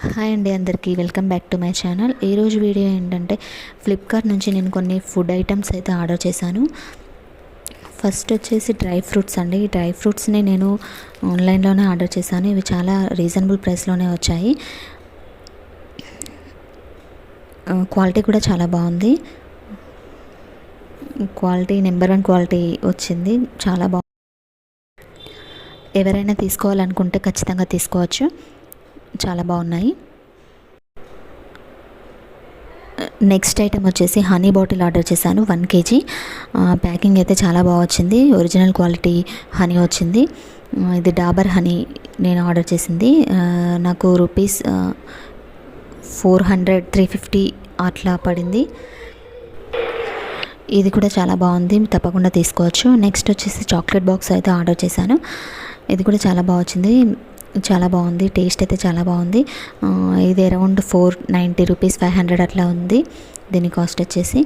Hi అండి, అందరికీ welcome back to my channel. ఈరోజు వీడియో ఏంటంటే ఫ్లిప్కార్ట్ నుంచి నేను కొన్ని ఫుడ్ ఐటమ్స్ అయితే ఆర్డర్ చేశాను. ఫస్ట్ వచ్చేసి డ్రై ఫ్రూట్స్ అండి. ఈ డ్రై ఫ్రూట్స్ని నేను ఆన్లైన్లోనే ఆర్డర్ చేశాను. ఇవి చాలా రీజనబుల్ ప్రైస్లోనే వచ్చాయి. క్వాలిటీ కూడా చాలా బాగుంది. క్వాలిటీ నెంబర్ 1 క్వాలిటీ వచ్చింది. చాలా బాగుంది. ఎవరైనా తీసుకోవాలనుకుంటే ఖచ్చితంగా తీసుకోవచ్చు. చాలా బాగున్నాయి. నెక్స్ట్ ఐటమ్ వచ్చేసి హనీ బాటిల్ ఆర్డర్ చేశాను 1 kg. ప్యాకింగ్ అయితే చాలా బాగా వచ్చింది. ఒరిజినల్ క్వాలిటీ హనీ వచ్చింది. ఇది డాబర్ హనీ నేను ఆర్డర్ చేసింది. నాకు రూపీస్ 350 అట్లా పడింది. ఇది కూడా చాలా బాగుంది, తప్పకుండా తీసుకోవచ్చు. నెక్స్ట్ వచ్చేసి చాక్లెట్ బాక్స్ అయితే ఆర్డర్ చేశాను. ఇది కూడా చాలా బాగా వచ్చింది, చాలా బాగుంది. టేస్ట్ అయితే చాలా బాగుంది. ఇది అరౌండ్ 490 రూపీస్, 500 అట్లా ఉంది దీని కాస్ట్ వచ్చేసి.